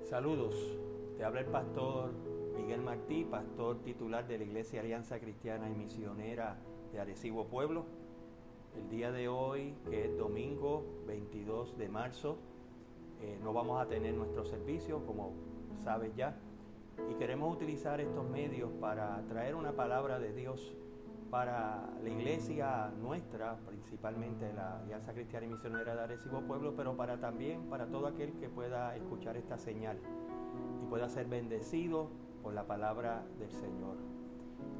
Saludos, te habla el pastor Miguel Martí, pastor titular de la Iglesia Alianza Cristiana y Misionera de Arecibo Pueblo. El día de hoy, que es domingo 22 de marzo, no vamos a tener nuestro servicio, como sabes ya, y queremos utilizar estos medios para traer una palabra de Dios para la iglesia nuestra, principalmente la Alianza Cristiana y Misionera de Arecibo Pueblo, pero también para todo aquel que pueda escuchar esta señal y pueda ser bendecido por la palabra del Señor.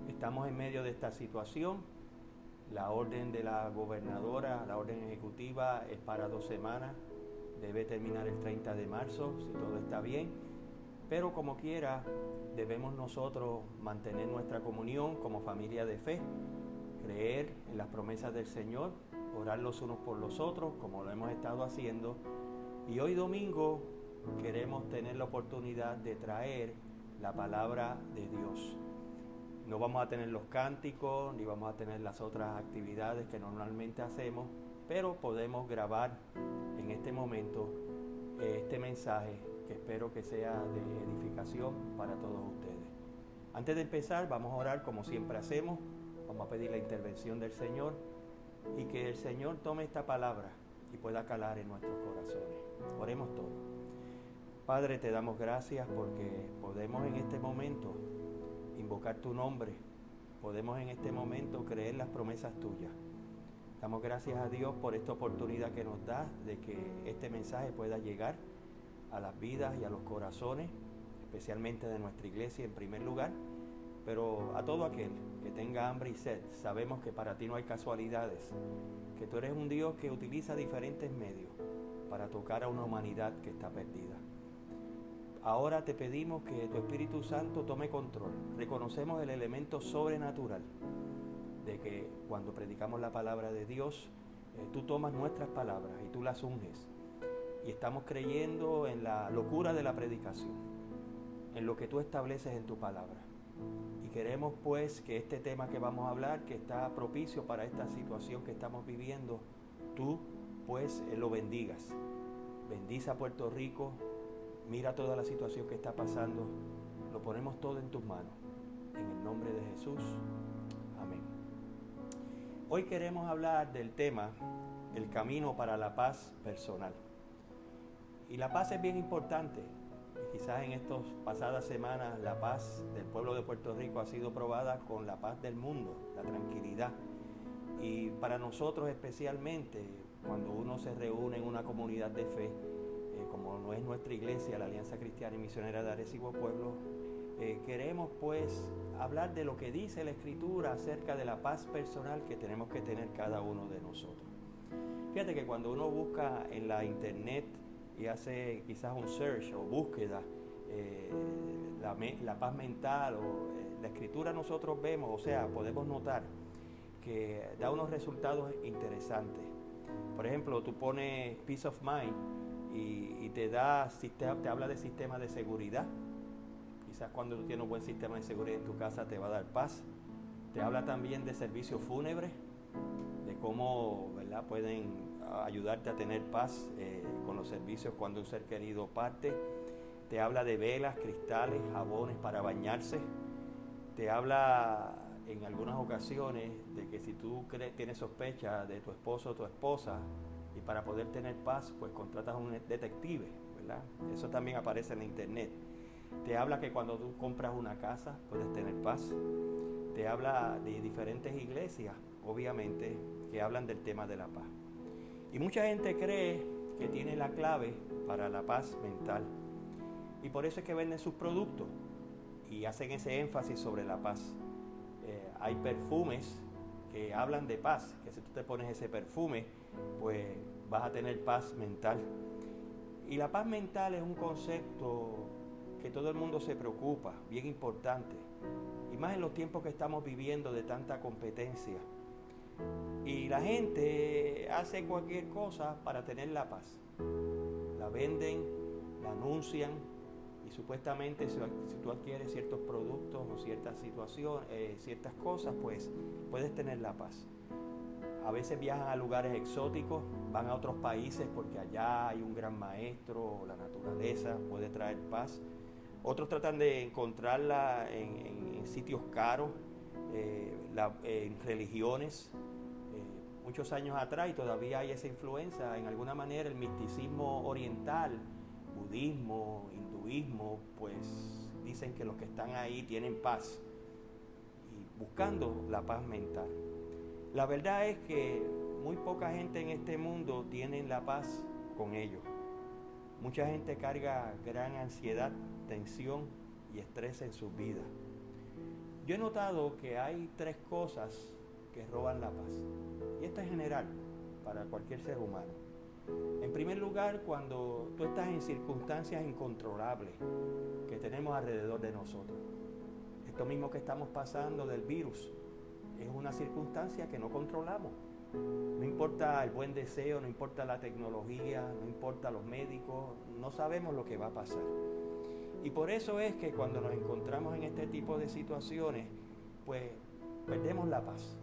Estamos en medio de esta situación. La orden de la gobernadora, la orden ejecutiva es para 2 semanas, debe terminar el 30 de marzo, si todo está bien, pero como quiera, debemos nosotros mantener nuestra comunión como familia de fe, creer en las promesas del Señor, orar los unos por los otros, como lo hemos estado haciendo. Y hoy domingo queremos tener la oportunidad de traer la palabra de Dios. No vamos a tener los cánticos, ni vamos a tener las otras actividades que normalmente hacemos, pero podemos grabar en este momento este mensaje que espero que sea de edificación para todos ustedes. Antes de empezar, vamos a orar como siempre hacemos. Vamos a pedir la intervención del Señor y que el Señor tome esta palabra y pueda calar en nuestros corazones. Oremos todos. Padre, te damos gracias porque podemos en este momento invocar tu nombre. Podemos en este momento creer las promesas tuyas. Damos gracias a Dios por esta oportunidad que nos da de que este mensaje pueda llegar a las vidas y a los corazones, especialmente de nuestra iglesia en primer lugar, pero a todo aquel que tenga hambre y sed. Sabemos que para ti no hay casualidades, que tú eres un Dios que utiliza diferentes medios para tocar a una humanidad que está perdida. Ahora te pedimos que tu Espíritu Santo tome control. Reconocemos el elemento sobrenatural de que cuando predicamos la palabra de Dios, tú tomas nuestras palabras y tú las unges. Y estamos creyendo en la locura de la predicación, en lo que tú estableces en tu palabra. Y queremos pues que este tema que vamos a hablar, que está propicio para esta situación que estamos viviendo, tú pues lo bendigas. Bendice a Puerto Rico, mira toda la situación que está pasando, lo ponemos todo en tus manos. En el nombre de Jesús, amén. Hoy queremos hablar del tema, el camino para la paz personal. Y la paz es bien importante. Quizás en estas pasadas semanas la paz del pueblo de Puerto Rico ha sido probada con la paz del mundo, la tranquilidad. Y para nosotros especialmente, cuando uno se reúne en una comunidad de fe, como no es nuestra iglesia, la Alianza Cristiana y Misionera de Arecibo Pueblo, queremos pues hablar de lo que dice la Escritura acerca de la paz personal que tenemos que tener cada uno de nosotros. Fíjate que cuando uno busca en la internet y hace quizás un search o búsqueda, la paz mental o la Escritura, nosotros vemos, o sea, podemos notar que da unos resultados interesantes. Por ejemplo, tú pones peace of mind y te habla de sistema de seguridad. Quizás cuando tú tienes un buen sistema de seguridad en tu casa te va a dar paz. Te habla también de servicios fúnebres, de cómo, ¿verdad?, pueden ayudarte a tener paz con los servicios cuando un ser querido parte. Te habla de velas, cristales, jabones para bañarse. Te habla en algunas ocasiones de que si tú tienes sospecha de tu esposo o tu esposa, y para poder tener paz, pues contratas a un detective, ¿verdad? Eso también aparece en la internet. Te habla que cuando tú compras una casa puedes tener paz. Te habla de diferentes iglesias, obviamente, que hablan del tema de la paz. Y mucha gente cree que tiene la clave para la paz mental. Y por eso es que venden sus productos y hacen ese énfasis sobre la paz. Hay perfumes que hablan de paz, que si tú te pones ese perfume, pues vas a tener paz mental. Y la paz mental es un concepto que todo el mundo se preocupa, bien importante. Y más en los tiempos que estamos viviendo de tanta competencia. Y la gente hace cualquier cosa para tener la paz. La venden, la anuncian y supuestamente si tú adquieres ciertos productos o ciertas situaciones, ciertas cosas, pues puedes tener la paz. A veces viajan a lugares exóticos, van a otros países porque allá hay un gran maestro, la naturaleza puede traer paz. Otros tratan de encontrarla en sitios caros, en religiones. Muchos años atrás, y todavía hay esa influencia, en alguna manera el misticismo oriental, budismo, hinduismo, pues dicen que los que están ahí tienen paz y buscando la paz mental. La verdad es que muy poca gente en este mundo tiene la paz con ellos. Mucha gente carga gran ansiedad, tensión y estrés en sus vidas. Yo he notado que hay 3 cosas que roban la paz. Y esto es general para cualquier ser humano. En primer lugar, cuando tú estás en circunstancias incontrolables que tenemos alrededor de nosotros. Esto mismo que estamos pasando del virus es una circunstancia que no controlamos. No importa el buen deseo, no importa la tecnología, no importa los médicos, no sabemos lo que va a pasar. Y por eso es que cuando nos encontramos en este tipo de situaciones, pues perdemos la paz,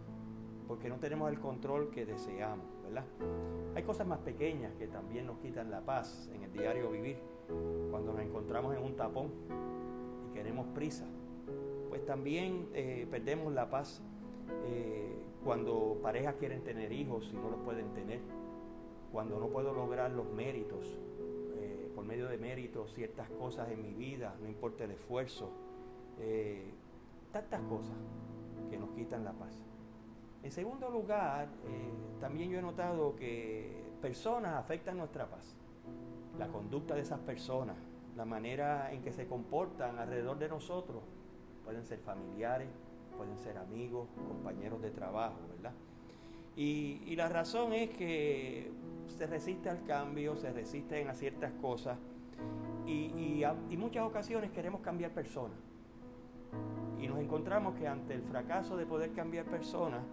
porque no tenemos el control que deseamos, ¿verdad? Hay cosas más pequeñas que también nos quitan la paz en el diario vivir. Cuando nos encontramos en un tapón y queremos prisa, pues también perdemos la paz. Cuando parejas quieren tener hijos y no los pueden tener, cuando no puedo lograr los méritos, por medio de méritos, ciertas cosas en mi vida, no importa el esfuerzo, tantas cosas que nos quitan la paz. En segundo lugar, también yo he notado que personas afectan nuestra paz. La conducta de esas personas, la manera en que se comportan alrededor de nosotros, pueden ser familiares, pueden ser amigos, compañeros de trabajo, ¿verdad? Y la razón es que se resiste al cambio, se resisten a ciertas cosas y muchas ocasiones queremos cambiar personas. Y nos encontramos que ante el fracaso de poder cambiar personas,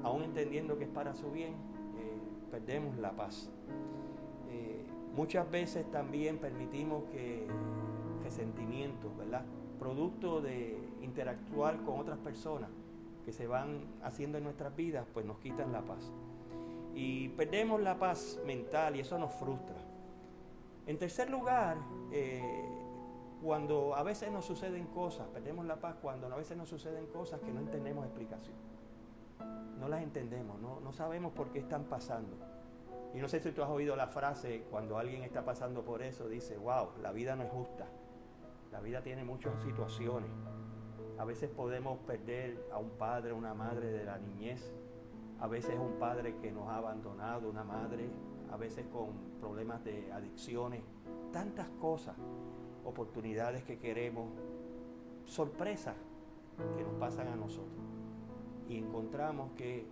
aún entendiendo que es para su bien, perdemos la paz. Muchas veces también permitimos que resentimientos, ¿verdad?, producto de interactuar con otras personas que se van haciendo en nuestras vidas, pues nos quitan la paz. Y perdemos la paz mental y eso nos frustra. En tercer lugar, cuando a veces nos suceden cosas, perdemos la paz cuando a veces nos suceden cosas que no entendemos explicación. No las entendemos, no sabemos por qué están pasando. Y no sé si tú has oído la frase, cuando alguien está pasando por eso, dice, wow, la vida no es justa. La vida tiene muchas situaciones. A veces podemos perder a un padre, una madre de la niñez. A veces un padre que nos ha abandonado, una madre. A veces con problemas de adicciones. Tantas cosas, oportunidades que queremos, sorpresas que nos pasan a nosotros. Y encontramos que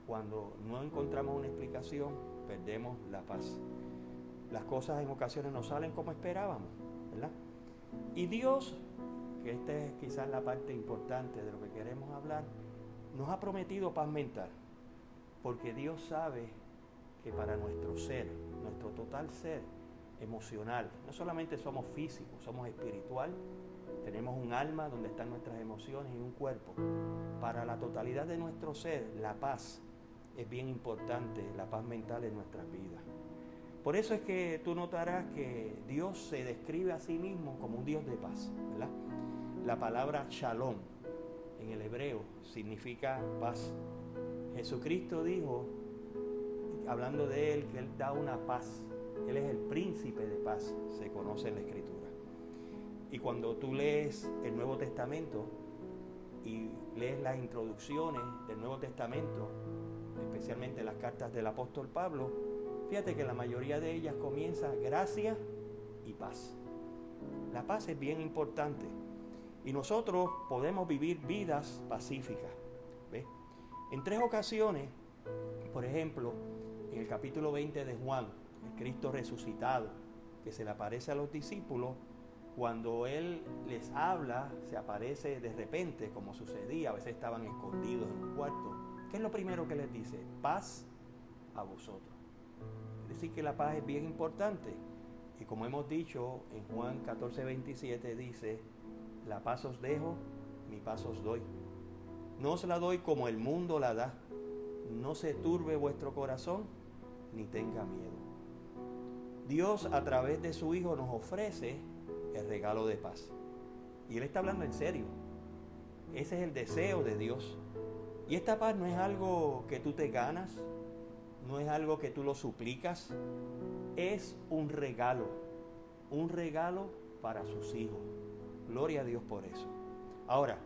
cuando no encontramos una explicación, perdemos la paz. Las cosas en ocasiones no salen como esperábamos, ¿verdad? Y Dios, que esta es quizás la parte importante de lo que queremos hablar, nos ha prometido paz mental, porque Dios sabe que para nuestro ser, nuestro total ser emocional, no solamente somos físicos, somos espiritual, tenemos un alma donde están nuestras emociones y un cuerpo. Para la totalidad de nuestro ser, la paz es bien importante, la paz mental en nuestras vidas. Por eso es que tú notarás que Dios se describe a sí mismo como un Dios de paz, ¿verdad? La palabra shalom en el hebreo significa paz. Jesucristo dijo, hablando de Él, que Él da una paz. Él es el príncipe de paz, se conoce en la Escritura. Y cuando tú lees el Nuevo Testamento y lees las introducciones del Nuevo Testamento, especialmente las cartas del apóstol Pablo, fíjate que la mayoría de ellas comienza gracia y paz. La paz es bien importante y nosotros podemos vivir vidas pacíficas. ¿Ves? En 3 ocasiones, por ejemplo, en el capítulo 20 de Juan, el Cristo resucitado, que se le aparece a los discípulos, cuando Él les habla, se aparece de repente, como sucedía, a veces estaban escondidos en un cuarto. ¿Qué es lo primero que les dice? Paz a vosotros. Es decir, que la paz es bien importante. Y como hemos dicho, en Juan 14:27 dice, la paz os dejo, mi paz os doy. No os la doy como el mundo la da. no se turbe vuestro corazón, ni tenga miedo. Dios, a través de su Hijo, nos ofrece el regalo de paz. Y Él está hablando en serio. Ese es el deseo de Dios. Y esta paz no es algo que tú te ganas, no es algo que tú lo suplicas, es un regalo para sus hijos. Gloria a Dios por eso. Ahora,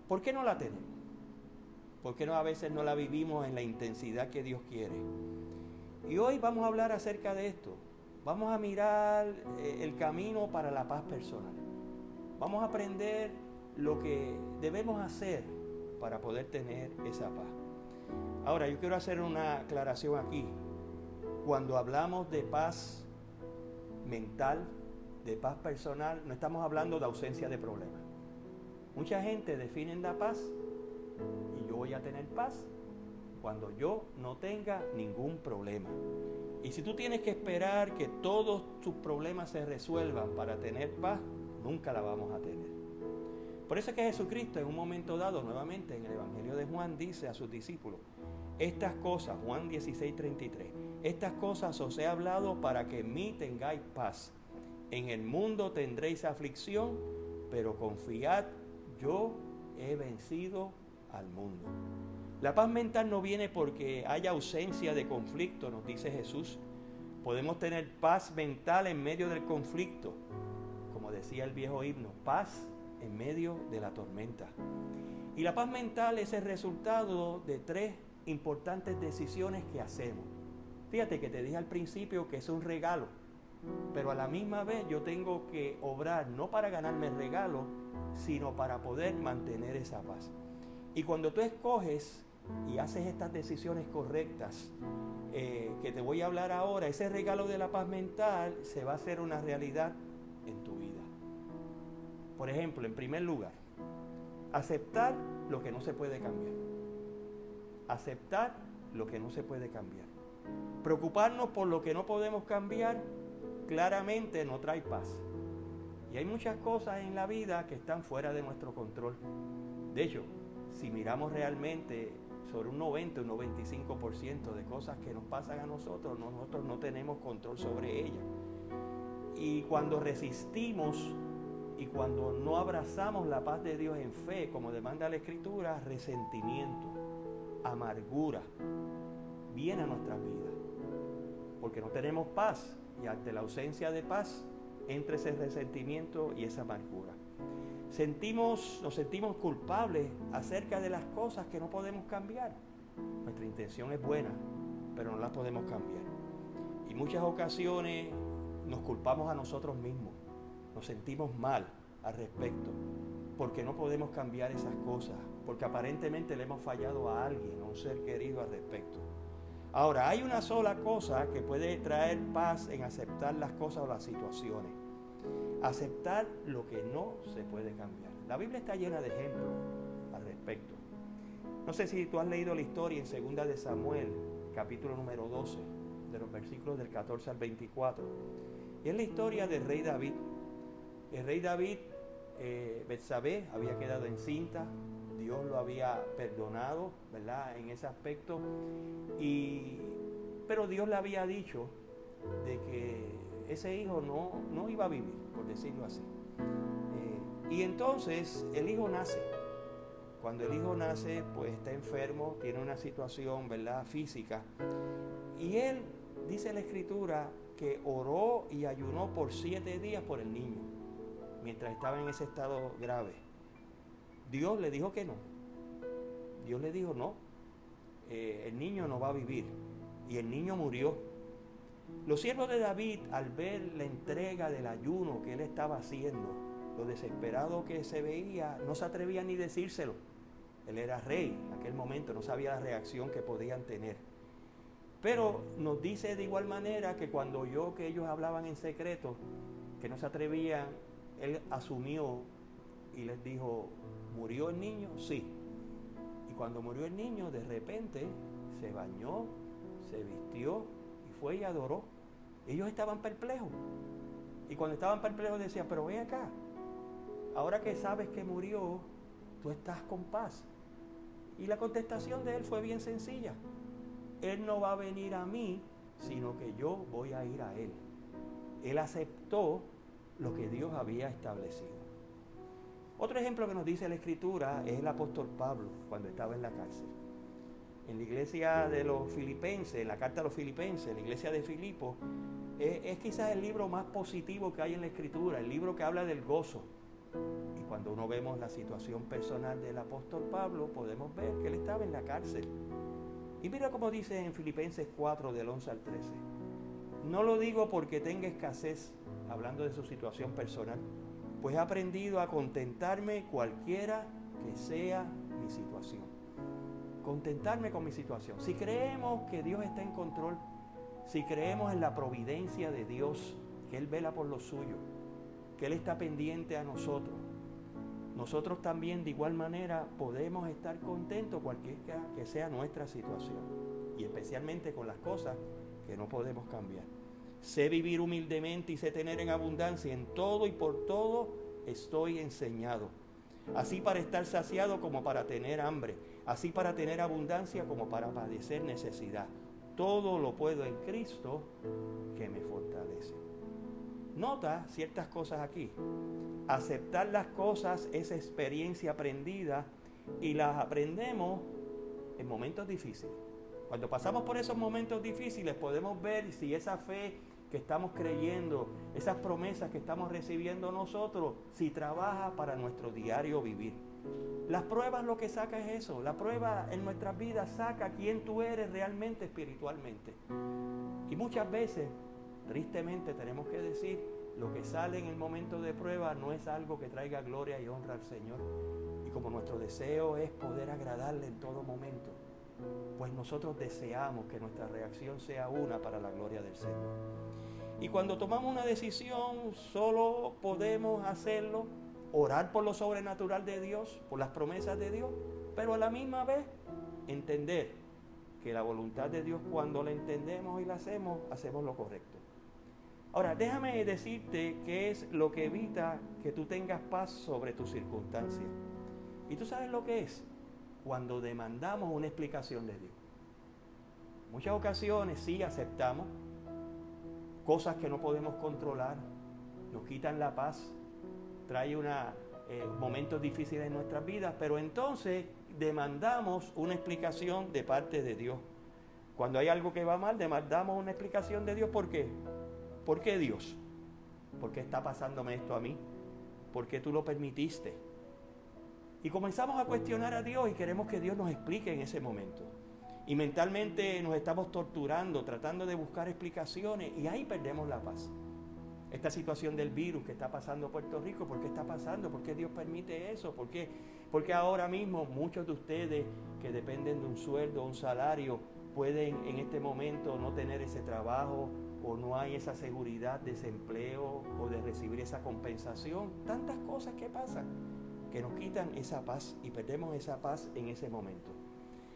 ¿por qué no la tenemos? ¿Por qué a veces no la vivimos en la intensidad que Dios quiere? Y hoy vamos a hablar acerca de esto. Vamos a mirar el camino para la paz personal. Vamos a aprender lo que debemos hacer para poder tener esa paz. Ahora, yo quiero hacer una aclaración aquí. Cuando hablamos de paz mental, de paz personal, no estamos hablando de ausencia de problemas. Mucha gente define la paz y yo voy a tener paz cuando yo no tenga ningún problema. Y si tú tienes que esperar que todos tus problemas se resuelvan para tener paz, nunca la vamos a tener. Por eso es que Jesucristo en un momento dado, nuevamente en el Evangelio de Juan, dice a sus discípulos, estas cosas, Juan 16:33, estas cosas os he hablado para que en mí tengáis paz. En el mundo tendréis aflicción, pero confiad, yo he vencido al mundo. La paz mental no viene porque haya ausencia de conflicto, nos dice Jesús. Podemos tener paz mental en medio del conflicto, como decía el viejo himno, paz en medio de la tormenta. Y la paz mental es el resultado de 3 importantes decisiones que hacemos. Fíjate que te dije al principio que es un regalo, pero a la misma vez yo tengo que obrar no para ganarme el regalo, sino para poder mantener esa paz. Y cuando tú escoges y haces estas decisiones correctas que te voy a hablar ahora, ese regalo de la paz mental se va a hacer una realidad en tu vida. Por ejemplo, en primer lugar, aceptar lo que no se puede cambiar. Aceptar lo que no se puede cambiar. Preocuparnos por lo que no podemos cambiar claramente no trae paz. Y hay muchas cosas en la vida que están fuera de nuestro control. De hecho, si miramos realmente sobre un 90 o un 95% de cosas que nos pasan a nosotros no tenemos control sobre ellas. Y cuando resistimos y cuando no abrazamos la paz de Dios en fe, como demanda la Escritura, resentimiento, amargura, viene a nuestras vidas. Porque no tenemos paz y ante la ausencia de paz entra ese resentimiento y esa amargura. Nos sentimos culpables acerca de las cosas que no podemos cambiar. Nuestra intención es buena, pero no las podemos cambiar. Y muchas ocasiones nos culpamos a nosotros mismos. Nos sentimos mal al respecto, porque no podemos cambiar esas cosas, porque aparentemente le hemos fallado a alguien, a un ser querido al respecto. Ahora, hay una sola cosa que puede traer paz en aceptar las cosas o las situaciones. Aceptar lo que no se puede cambiar. La Biblia está llena de ejemplos al respecto. No sé si tú has leído la historia en 2 de Samuel, capítulo número 12, de los versículos del 14 al 24. Y es la historia del rey David. El rey David, Betsabé, había quedado encinta. Dios lo había perdonado, ¿verdad?, en ese aspecto. Pero Dios le había dicho de que ese hijo no iba a vivir, por decirlo así. Y entonces el hijo nace. Cuando el hijo nace, pues está enfermo, tiene una situación, ¿verdad?, física. Y él, dice la Escritura, que oró y ayunó por 7 días por el niño, mientras estaba en ese estado grave. Dios le dijo que no. Dios le dijo no. El niño no va a vivir. Y el niño murió. Los siervos de David, al ver la entrega del ayuno que él estaba haciendo, lo desesperado que se veía, no se atrevían ni decírselo. Él era rey en aquel momento, no sabía la reacción que podían tener. Pero nos dice de igual manera que cuando oyó que ellos hablaban en secreto, que no se atrevían, él asumió y les dijo, ¿murió el niño? Sí. Y cuando murió el niño, de repente se bañó, se vistió y fue y adoró. Ellos estaban perplejos. Y cuando estaban perplejos decían, pero ven acá, ahora que sabes que murió, tú estás con paz. Y la contestación de él fue bien sencilla. Él no va a venir a mí, sino que yo voy a ir a Él. Él aceptó lo que Dios había establecido. Otro ejemplo que nos dice la Escritura es el apóstol Pablo, cuando estaba en la cárcel. En la iglesia de los filipenses, en la carta a los filipenses, la iglesia de Filipos, es quizás el libro más positivo que hay en la Escritura, el libro que habla del gozo. Y cuando uno vemos la situación personal del apóstol Pablo, podemos ver que él estaba en la cárcel. Y mira cómo dice en Filipenses 4, del 11 al 13. No lo digo porque tenga escasez, hablando de su situación personal, pues he aprendido a contentarme cualquiera que sea mi situación. Contentarme con mi situación. Si creemos que Dios está en control, si creemos en la providencia de Dios, que Él vela por lo suyo, que Él está pendiente a nosotros, nosotros también de igual manera podemos estar contentos cualquiera que sea nuestra situación, y especialmente con las cosas que no podemos cambiar. Sé vivir humildemente y sé tener en abundancia, en todo y por todo estoy enseñado. Así para estar saciado como para tener hambre, así para tener abundancia como para padecer necesidad. Todo lo puedo en Cristo que me fortalece. Nota ciertas cosas aquí. Aceptar las cosas es experiencia aprendida y las aprendemos en momentos difíciles. Cuando pasamos por esos momentos difíciles podemos ver si esa fe que estamos creyendo, esas promesas que estamos recibiendo nosotros, si trabaja para nuestro diario vivir. Las pruebas lo que saca es eso. La prueba en nuestras vidas saca quién tú eres realmente espiritualmente. Y muchas veces, tristemente, tenemos que decir, lo que sale en el momento de prueba no es algo que traiga gloria y honra al Señor. Y como nuestro deseo es poder agradarle en todo momento, pues nosotros deseamos que nuestra reacción sea una para la gloria del Señor. Y cuando tomamos una decisión, solo podemos hacerlo, orar por lo sobrenatural de Dios, por las promesas de Dios, pero a la misma vez entender que la voluntad de Dios, cuando la entendemos y la hacemos lo correcto. Ahora, déjame decirte qué es lo que evita que tú tengas paz sobre tus circunstancias. ¿Y tú sabes lo que es? Cuando demandamos una explicación de Dios. En muchas ocasiones sí aceptamos cosas que no podemos controlar, nos quitan la paz, trae momentos difíciles en nuestras vidas, pero entonces demandamos una explicación de parte de Dios. Cuando hay algo que va mal, demandamos una explicación de Dios. ¿Por qué? ¿Por qué Dios? ¿Por qué está pasándome esto a mí? ¿Por qué tú lo permitiste? Y comenzamos a cuestionar a Dios y queremos que Dios nos explique en ese momento. Y mentalmente nos estamos torturando, tratando de buscar explicaciones, y ahí perdemos la paz. Esta situación del virus que está pasando en Puerto Rico, ¿por qué está pasando? ¿Por qué Dios permite eso? ¿Por qué? Porque ahora mismo muchos de ustedes que dependen de un sueldo, un salario, pueden en este momento no tener ese trabajo, o no hay esa seguridad de ese empleo o de recibir esa compensación. Tantas cosas que pasan que nos quitan esa paz y perdemos esa paz en ese momento.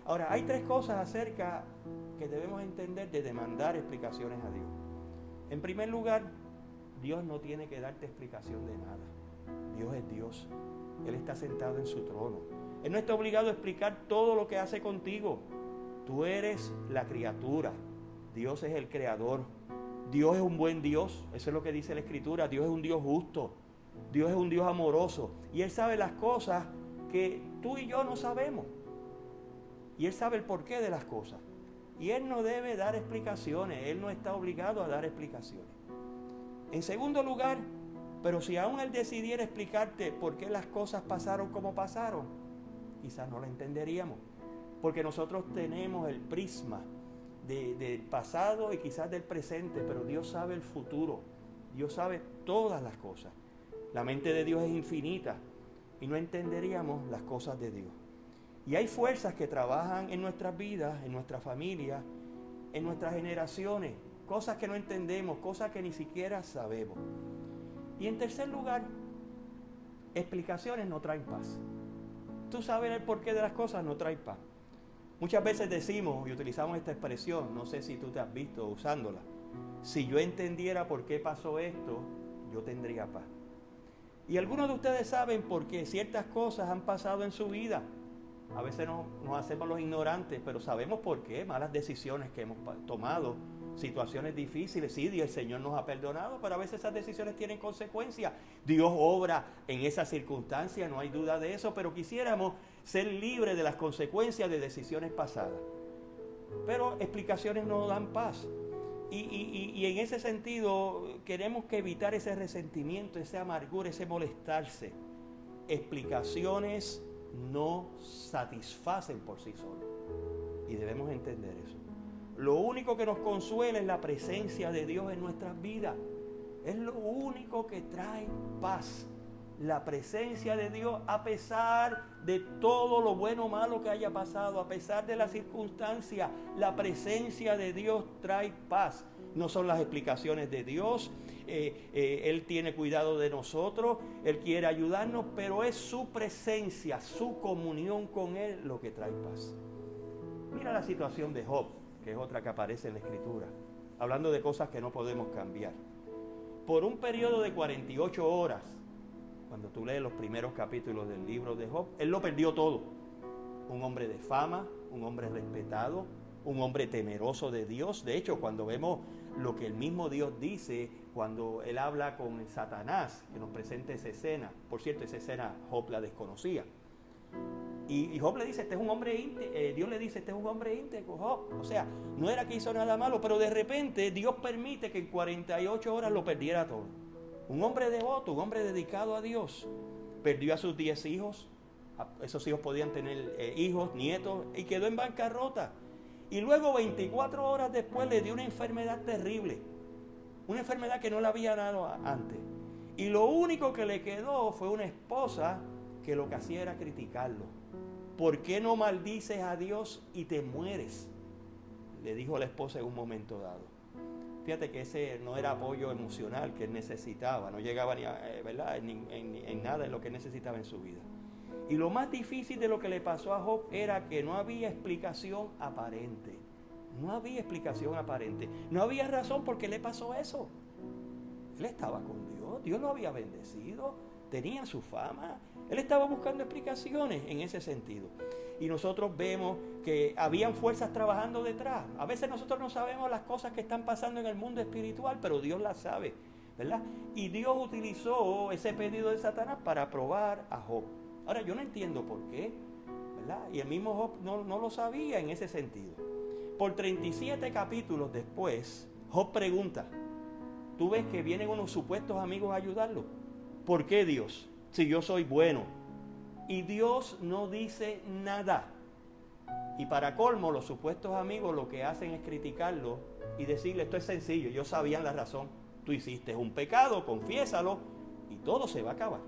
Ahora, hay tres cosas acerca que debemos entender de demandar explicaciones a Dios. En primer lugar, Dios no tiene que darte explicación de nada. Dios es Dios. Él está sentado en su trono. Él no está obligado a explicar todo lo que hace contigo. Tú eres la criatura. Dios es el creador. Dios es un buen Dios. Eso es lo que dice la Escritura. Dios es un Dios justo. Dios es un Dios amoroso. Y Él sabe las cosas que tú y yo no sabemos. Y Él sabe el porqué de las cosas. Y Él no debe dar explicaciones. Él no está obligado a dar explicaciones. En segundo lugar, pero si aún Él decidiera explicarte por qué las cosas pasaron como pasaron, quizás no la entenderíamos. Porque nosotros tenemos el prisma del pasado y quizás del presente, pero Dios sabe el futuro. Dios sabe todas las cosas. La mente de Dios es infinita y no entenderíamos las cosas de Dios. Y hay fuerzas que trabajan en nuestras vidas, en nuestra familia, en nuestras generaciones, cosas que no entendemos, cosas que ni siquiera sabemos. Y en tercer lugar, explicaciones no traen paz. Tú sabes el porqué de las cosas no trae paz. Muchas veces decimos y utilizamos esta expresión, no sé si tú te has visto usándola: si yo entendiera por qué pasó esto, yo tendría paz. Y algunos de ustedes saben por qué ciertas cosas han pasado en su vida. A veces nos hacemos los ignorantes, pero sabemos por qué, malas decisiones que hemos tomado, situaciones difíciles. Sí, el Señor nos ha perdonado, pero a veces esas decisiones tienen consecuencias. Dios obra en esas circunstancias, no hay duda de eso, pero quisiéramos ser libres de las consecuencias de decisiones pasadas. Pero explicaciones no dan paz. Y en ese sentido queremos que evitar ese resentimiento, esa amargura, ese molestarse. Explicaciones no satisfacen por sí solas. Y debemos entender eso. Lo único que nos consuela es la presencia de Dios en nuestras vidas. Es lo único que trae paz. La presencia de Dios, a pesar de todo lo bueno o malo que haya pasado, a pesar de las circunstancias, la presencia de Dios trae paz. No son las explicaciones de Dios, Él tiene cuidado de nosotros, Él quiere ayudarnos, pero es su presencia, su comunión con Él lo que trae paz. Mira la situación de Job, que es otra que aparece en la Escritura, hablando de cosas que no podemos cambiar. Por un periodo de 48 horas, cuando tú lees los primeros capítulos del libro de Job, él lo perdió todo. Un hombre de fama, un hombre respetado, un hombre temeroso de Dios. De hecho, cuando vemos lo que el mismo Dios dice, cuando él habla con Satanás, que nos presenta esa escena, por cierto, esa escena Job la desconocía. Y Job le dice, este es un hombre íntegro, Dios le dice, este es un hombre íntegro, Job. O sea, no era que hizo nada malo, pero de repente Dios permite que en 48 horas lo perdiera todo. Un hombre devoto, un hombre dedicado a Dios, perdió a sus 10 hijos, esos hijos podían tener hijos, nietos, y quedó en bancarrota. Y luego 24 horas después le dio una enfermedad terrible, una enfermedad que no le había dado antes. Y lo único que le quedó fue una esposa que lo que hacía era criticarlo. ¿Por qué no maldices a Dios y te mueres?, le dijo la esposa en un momento dado. Fíjate que ese no era apoyo emocional que él necesitaba, no llegaba ni a, ¿verdad? En nada de lo que necesitaba en su vida. Y lo más difícil de lo que le pasó a Job era que no había explicación aparente. No había explicación aparente. No había razón por qué le pasó eso. Él estaba con Dios, Dios lo había bendecido, tenía su fama. Él estaba buscando explicaciones en ese sentido. Y nosotros vemos que habían fuerzas trabajando detrás. A veces nosotros no sabemos las cosas que están pasando en el mundo espiritual, pero Dios las sabe, ¿verdad? Y Dios utilizó ese pedido de Satanás para probar a Job. Ahora, yo no entiendo por qué, ¿verdad? Y el mismo Job no lo sabía en ese sentido. Por 37 capítulos después, Job pregunta, ¿tú ves que vienen unos supuestos amigos a ayudarlo? ¿Por qué, Dios? Si yo soy bueno. Y Dios no dice nada. Y para colmo, los supuestos amigos lo que hacen es criticarlo y decirle, esto es sencillo, ellos sabían la razón. Tú hiciste un pecado, confiésalo y todo se va a acabar.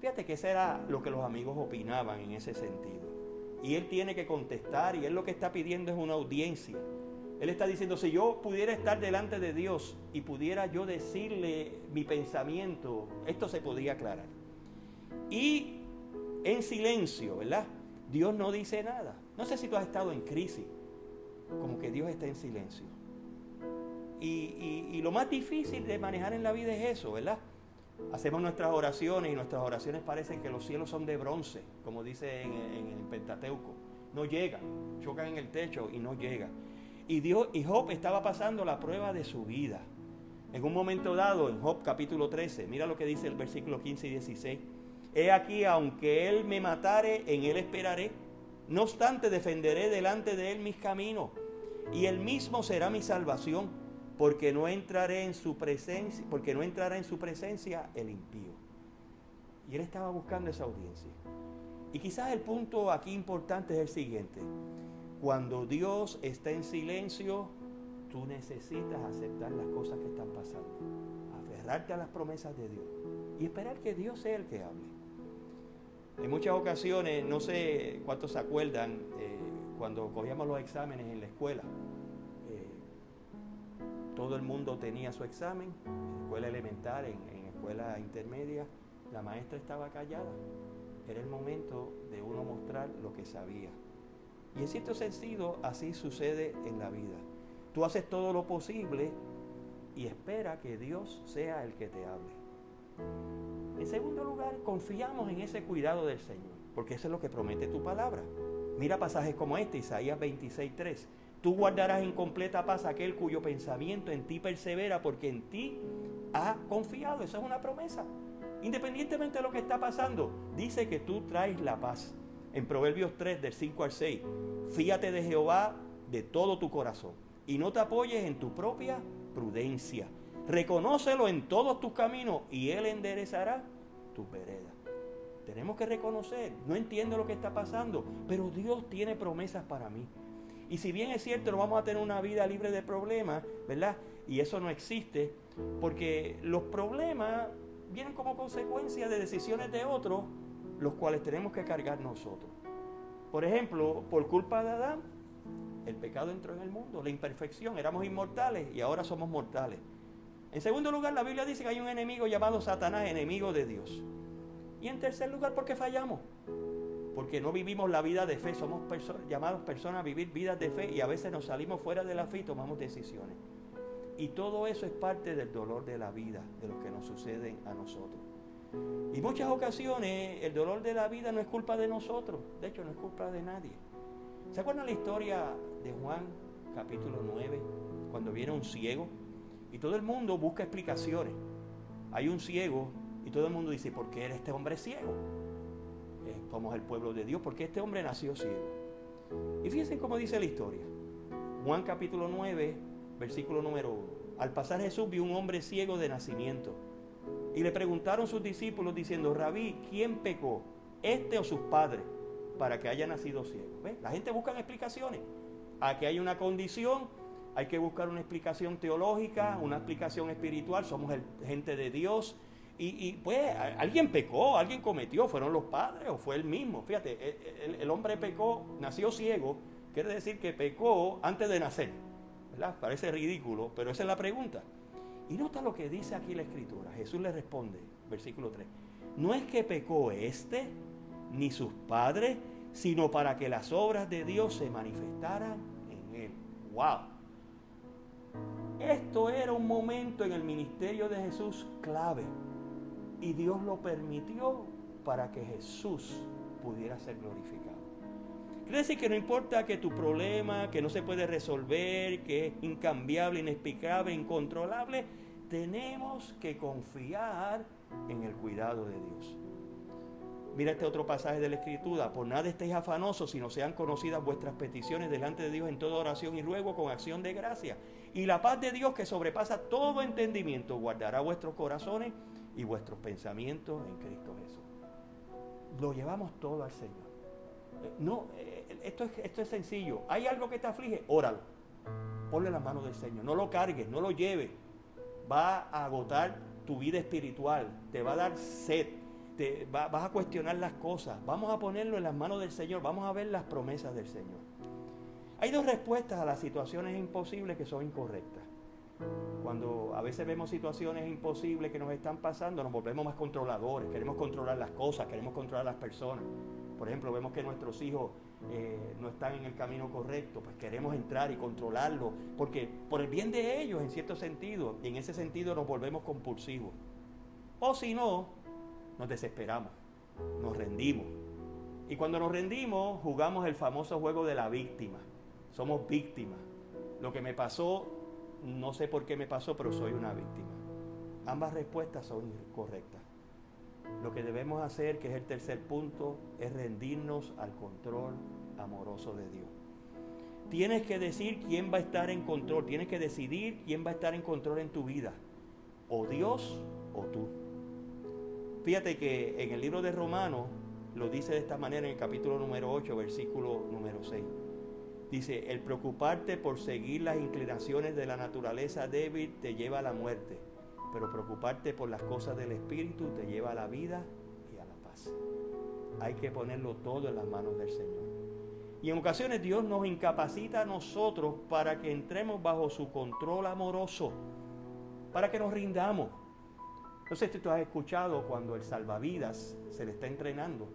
Fíjate que eso era lo que los amigos opinaban en ese sentido. Y él tiene que contestar, y él lo que está pidiendo es una audiencia. Él está diciendo, si yo pudiera estar delante de Dios y pudiera yo decirle mi pensamiento, esto se podría aclarar. Y en silencio, ¿verdad? Dios no dice nada. No sé si tú has estado en crisis, como que Dios está en silencio. Y lo más difícil de manejar en la vida es eso, ¿verdad? Hacemos nuestras oraciones y nuestras oraciones parecen que los cielos son de bronce, como dice en el Pentateuco. No llegan, chocan en el techo y no llegan. Y Job estaba pasando la prueba de su vida. En un momento dado, en Job capítulo 13, mira lo que dice el versículo 15 y 16. He aquí, aunque él me matare, en él esperaré. No obstante, defenderé delante de él mis caminos, y él mismo será mi salvación, porque no entrará en su presencia el impío. Y él estaba buscando esa audiencia. Y quizás el punto aquí importante es el siguiente. Cuando Dios está en silencio, tú necesitas aceptar las cosas que están pasando, aferrarte a las promesas de Dios y esperar que Dios sea el que hable. En muchas ocasiones, no sé cuántos se acuerdan, cuando cogíamos los exámenes en la escuela, todo el mundo tenía su examen, en escuela elemental, en escuela intermedia, la maestra estaba callada. Era el momento de uno mostrar lo que sabía. Y en cierto sentido, así sucede en la vida. Tú haces todo lo posible y espera que Dios sea el que te hable. En segundo lugar, confiamos en ese cuidado del Señor. porque eso es lo que promete tu palabra. Mira pasajes como este, Isaías 26:3. Tú guardarás en completa paz aquel cuyo pensamiento en ti persevera, porque en ti ha confiado. Eso es una promesa. Independientemente de lo que está pasando, dice que tú traes la paz. En Proverbios 3, del 5 al 6, fíate de Jehová de todo tu corazón y no te apoyes en tu propia prudencia. Reconócelo en todos tus caminos y Él enderezará tus veredas. Tenemos que reconocer, no entiendo lo que está pasando, pero Dios tiene promesas para mí. Y si bien es cierto, no vamos a tener una vida libre de problemas, ¿verdad? Y eso no existe, porque los problemas vienen como consecuencia de decisiones de otros, los cuales tenemos que cargar nosotros. Por ejemplo, por culpa de Adán, el pecado entró en el mundo, la imperfección, éramos inmortales y ahora somos mortales. En segundo lugar, la Biblia dice que hay un enemigo llamado Satanás, enemigo de Dios. Y en tercer lugar, ¿por qué fallamos? Porque no vivimos la vida de fe, somos llamados personas a vivir vidas de fe y a veces nos salimos fuera de la fe y tomamos decisiones. Y todo eso es parte del dolor de la vida, de lo que nos sucede a nosotros. Y muchas ocasiones el dolor de la vida no es culpa de nosotros, de hecho no es culpa de nadie. ¿Se acuerdan la historia de Juan, capítulo 9, cuando viene un ciego? Y todo el mundo busca explicaciones. Hay un ciego y todo el mundo dice, ¿por qué era este hombre ciego? Somos el pueblo de Dios, porque este hombre nació ciego. Y fíjense cómo dice la historia. Juan capítulo 9, versículo número 1. Al pasar Jesús vio un hombre ciego de nacimiento. Y le preguntaron sus discípulos diciendo, Rabí, ¿quién pecó? ¿Este o sus padres? Para que haya nacido ciego. ¿Ves? La gente busca explicaciones. Aquí hay una condición, hay que buscar una explicación teológica, una explicación espiritual. Somos gente de Dios. Y pues alguien pecó, alguien cometió, fueron los padres o fue él mismo. Fíjate, el hombre pecó, nació ciego, quiere decir que pecó antes de nacer, ¿verdad? Parece ridículo, pero esa es la pregunta. Y nota lo que dice aquí la Escritura. Jesús le responde, versículo 3, no es que pecó este, ni sus padres, sino para que las obras de Dios se manifestaran en él. ¡Wow! Esto era un momento en el ministerio de Jesús clave. Y Dios lo permitió para que Jesús pudiera ser glorificado. Quiere decir que no importa que tu problema, que no se puede resolver, que es incambiable, inexplicable, incontrolable, tenemos que confiar en el cuidado de Dios. Mira este otro pasaje de la Escritura. Por nada estéis afanosos, sino sean conocidas vuestras peticiones delante de Dios en toda oración y ruego con acción de gracia. Y la paz de Dios, que sobrepasa todo entendimiento, guardará vuestros corazones y vuestros pensamientos en Cristo Jesús. Lo llevamos todo al Señor. Esto es sencillo. ¿Hay algo que te aflige? Óralo. Ponle las manos del Señor. No lo cargues, no lo lleves. Va a agotar tu vida espiritual. Te va a dar sed. Vas a cuestionar las cosas. Vamos a ponerlo en las manos del Señor. Vamos a ver las promesas del Señor. Hay dos respuestas a las situaciones imposibles que son incorrectas. Cuando a veces vemos situaciones imposibles que nos están pasando, nos volvemos más controladores, queremos controlar las cosas, queremos controlar las personas. Por ejemplo, vemos que nuestros hijos no están en el camino correcto, pues queremos entrar y controlarlo, porque por el bien de ellos, en cierto sentido, y en ese sentido nos volvemos compulsivos. O si no, nos desesperamos, nos rendimos. Y cuando nos rendimos, jugamos el famoso juego de la víctima. Somos víctimas. Lo que me pasó, no sé por qué me pasó, pero soy una víctima. Ambas respuestas son incorrectas. Lo que debemos hacer, que es el tercer punto, es rendirnos al control amoroso de Dios. Tienes que decir quién va a estar en control, tienes que decidir quién va a estar en control en tu vida, o Dios o tú. Fíjate que en el libro de Romanos lo dice de esta manera en el capítulo número 8, versículo número 6. Dice, el preocuparte por seguir las inclinaciones de la naturaleza débil te lleva a la muerte, pero preocuparte por las cosas del Espíritu te lleva a la vida y a la paz. Hay que ponerlo todo en las manos del Señor. Y en ocasiones Dios nos incapacita a nosotros para que entremos bajo su control amoroso, para que nos rindamos. No sé si tú has escuchado cuando el salvavidas se le está entrenando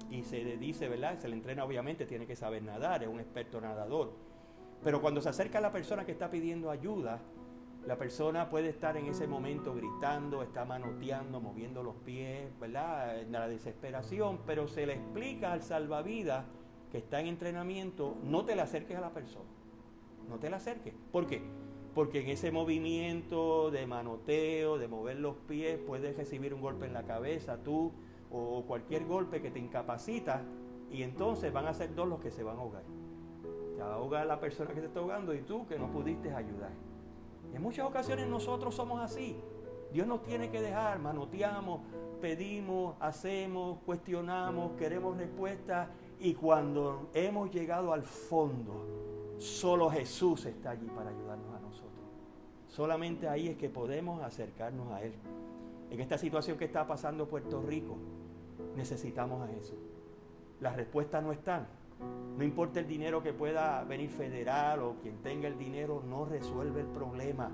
y se le dice, ¿verdad? Se le entrena, obviamente, tiene que saber nadar, es un experto nadador. Pero cuando se acerca a la persona que está pidiendo ayuda, La persona puede estar en ese momento gritando, está manoteando, moviendo los pies, ¿verdad? En la desesperación, pero se le explica al salvavidas que está en entrenamiento, no te le acerques a la persona, no te le acerques. ¿Por qué? Porque en ese movimiento de manoteo, de mover los pies, puedes recibir un golpe en la cabeza, tú, o cualquier golpe que te incapacita, y entonces van a ser dos los que se van a ahogar. Se va a ahogar la persona que se está ahogando y tú que no pudiste ayudar. En muchas ocasiones nosotros somos así. Dios nos tiene que dejar, manoteamos, pedimos, hacemos, cuestionamos, queremos respuestas, y cuando hemos llegado al fondo, solo Jesús está allí para ayudarnos a nosotros. Solamente ahí es que podemos acercarnos a Él. En esta situación que está pasando Puerto Rico, necesitamos a Jesús. Las respuestas no están. No importa el dinero que pueda venir federal o quien tenga el dinero, no resuelve el problema.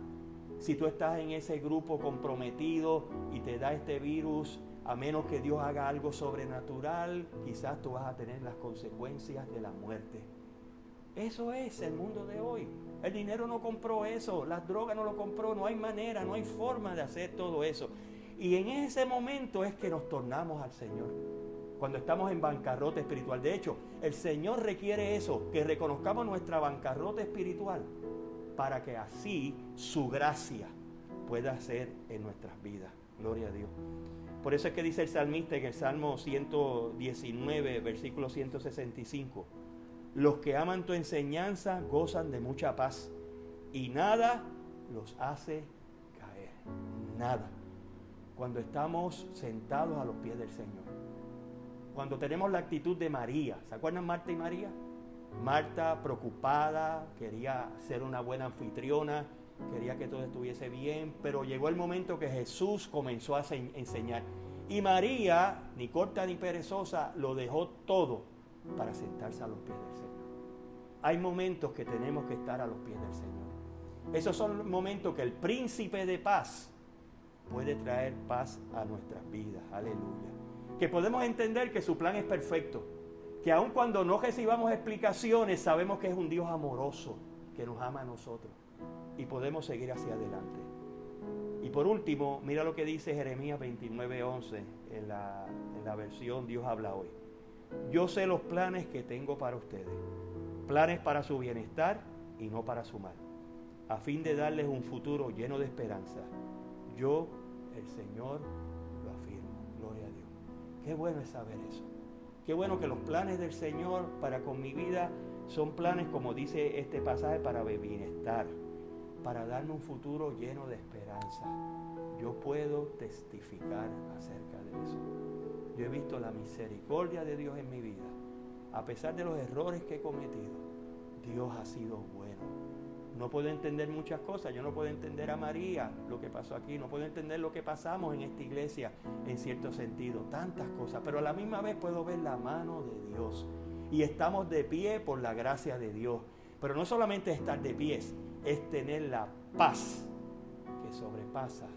Si tú estás en ese grupo comprometido y te da este virus, a menos que Dios haga algo sobrenatural, quizás tú vas a tener las consecuencias de la muerte. Eso es el mundo de hoy. El dinero no compró eso, las drogas no lo compró, no hay manera, no hay forma de hacer todo eso. Y en ese momento es que nos tornamos al Señor. Cuando estamos en bancarrota espiritual. De hecho, el Señor requiere eso, que reconozcamos nuestra bancarrota espiritual, para que así su gracia pueda ser en nuestras vidas. Gloria a Dios. Por eso es que dice el salmista en el Salmo 119, versículo 165, los que aman tu enseñanza gozan de mucha paz, y nada los hace caer. Nada. Cuando estamos sentados a los pies del Señor. Cuando tenemos la actitud de María. ¿Se acuerdan Marta y María? Marta, preocupada, quería ser una buena anfitriona, quería que todo estuviese bien, pero llegó el momento que Jesús comenzó a enseñar. Y María, ni corta ni perezosa, lo dejó todo para sentarse a los pies del Señor. Hay momentos que tenemos que estar a los pies del Señor. Esos son momentos que el príncipe de paz puede traer paz a nuestras vidas. Aleluya. Que podemos entender que su plan es perfecto, que aun cuando no recibamos explicaciones, sabemos que es un Dios amoroso, que nos ama a nosotros, y podemos seguir hacia adelante. Y por último, mira lo que dice Jeremías 29:11 en la versión Dios habla hoy. Yo sé los planes que tengo para ustedes, planes para su bienestar y no para su mal, a fin de darles un futuro lleno de esperanza. Yo, el Señor, lo afirmo. Gloria a Dios. Qué bueno es saber eso. Qué bueno que los planes del Señor para con mi vida son planes, como dice este pasaje, para bienestar, para darme un futuro lleno de esperanza. Yo puedo testificar acerca de eso. Yo he visto la misericordia de Dios en mi vida. A pesar de los errores que he cometido, Dios ha sido bueno. No puedo entender muchas cosas. Yo no puedo entender a María, lo que pasó aquí. No puedo entender lo que pasamos en esta iglesia, en cierto sentido. Tantas cosas. Pero a la misma vez puedo ver la mano de Dios. Y estamos de pie por la gracia de Dios. Pero no solamente estar de pies, es tener la paz que sobrepasa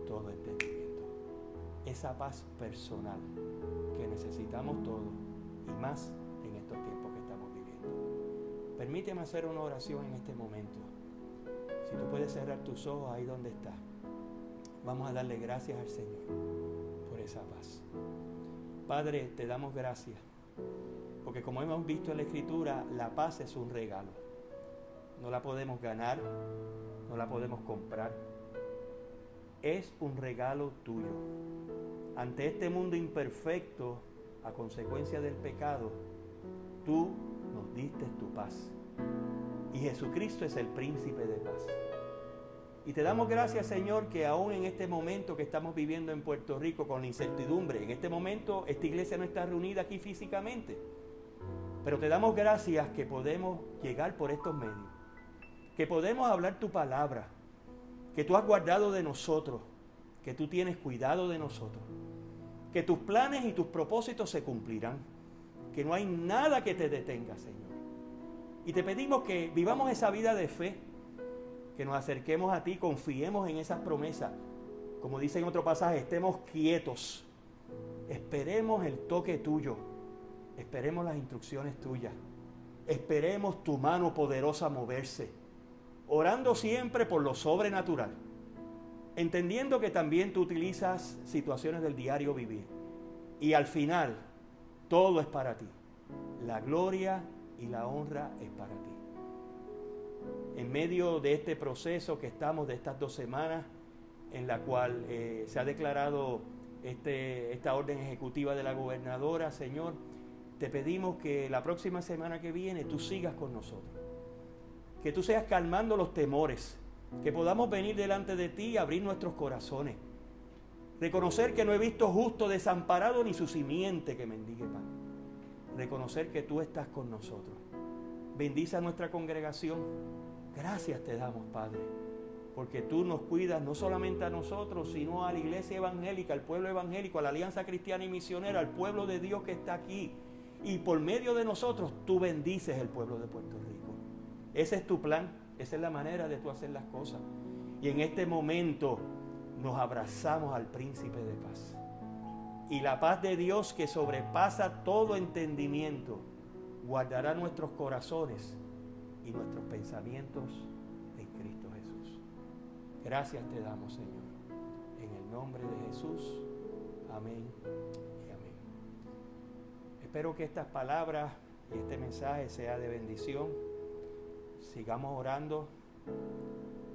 todo entendimiento. Esa paz personal que necesitamos todos, y más en estos tiempos que estamos viviendo. Permíteme hacer una oración en este momento. Si tú puedes cerrar tus ojos ahí donde estás. Vamos a darle gracias al Señor por esa paz. Padre, te damos gracias. Porque como hemos visto en la Escritura, la paz es un regalo. No la podemos ganar, no la podemos comprar. Es un regalo tuyo. Ante este mundo imperfecto, a consecuencia del pecado, tú nos diste tu paz. Y Jesucristo es el príncipe de paz. Y te damos gracias, Señor, que aún en este momento que estamos viviendo en Puerto Rico con la incertidumbre, en este momento esta iglesia no está reunida aquí físicamente, pero te damos gracias que podemos llegar por estos medios, que podemos hablar tu palabra, que tú has guardado de nosotros, que tú tienes cuidado de nosotros, que tus planes y tus propósitos se cumplirán, que no hay nada que te detenga, Señor. Y te pedimos que vivamos esa vida de fe, que nos acerquemos a ti, confiemos en esas promesas. Como dice en otro pasaje, estemos quietos, esperemos el toque tuyo, esperemos las instrucciones tuyas, esperemos tu mano poderosa moverse. orando siempre por lo sobrenatural, entendiendo que también tú utilizas situaciones del diario vivir. Y al final, todo es para ti. La gloria y la honra es para ti. En medio de este proceso que estamos, de estas 2 semanas, en la cual se ha declarado esta orden ejecutiva de la gobernadora, Señor, te pedimos que la próxima semana que viene tú sigas con nosotros. Que tú seas calmando los temores, que podamos venir delante de ti y abrir nuestros corazones. Reconocer que no he visto justo desamparado ni su simiente que mendigue pan. Reconocer que tú estás con nosotros. Bendice a nuestra congregación. Gracias te damos, Padre, porque tú nos cuidas no solamente a nosotros, sino a la iglesia evangélica, al pueblo evangélico, a la Alianza Cristiana y Misionera, al pueblo de Dios que está aquí. Y por medio de nosotros tú bendices el pueblo de Puerto Rico. Ese es tu plan, esa es la manera de tú hacer las cosas. Y en este momento nos abrazamos al Príncipe de Paz. Y la paz de Dios, que sobrepasa todo entendimiento, guardará nuestros corazones y nuestros pensamientos en Cristo Jesús. Gracias te damos, Señor. En el nombre de Jesús. Amén y amén. Espero que estas palabras y este mensaje sea de bendición. Sigamos orando.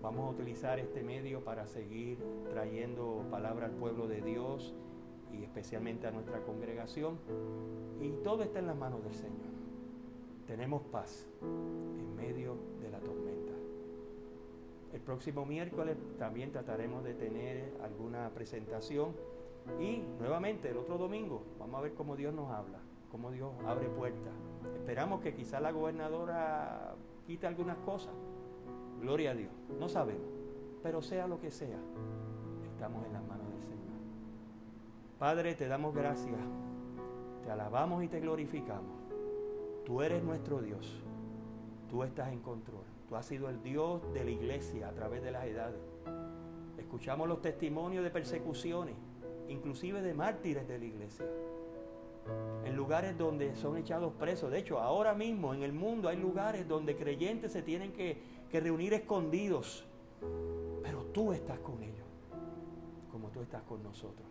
Vamos a utilizar este medio para seguir trayendo palabra al pueblo de Dios y especialmente a nuestra congregación. Y todo está en las manos del Señor. Tenemos paz en medio de la tormenta. El próximo miércoles también trataremos de tener alguna presentación. Y nuevamente el otro domingo vamos a ver cómo Dios nos habla, cómo Dios abre puertas. Esperamos que quizá la gobernadora quite algunas cosas. Gloria a Dios, no sabemos, pero sea lo que sea, estamos en las manos del Señor. Padre, te damos gracias, te alabamos y te glorificamos. Tú eres nuestro Dios, tú estás en control, tú has sido el Dios de la iglesia a través de las edades. Escuchamos los testimonios de persecuciones, inclusive de mártires de la iglesia, en lugares donde son echados presos. De hecho, ahora mismo en el mundo hay lugares donde creyentes se tienen que reunir escondidos, pero tú estás con ellos, como tú estás con nosotros.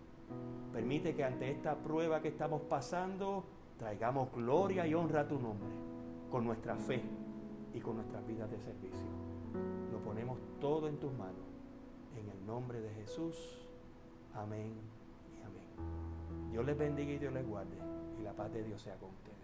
Permite que ante esta prueba que estamos pasando, traigamos gloria y honra a tu nombre, con nuestra fe y con nuestras vidas de servicio. Lo ponemos todo en tus manos, en el nombre de Jesús. Amén y amén. Dios les bendiga y Dios les guarde, y la paz de Dios sea con ustedes.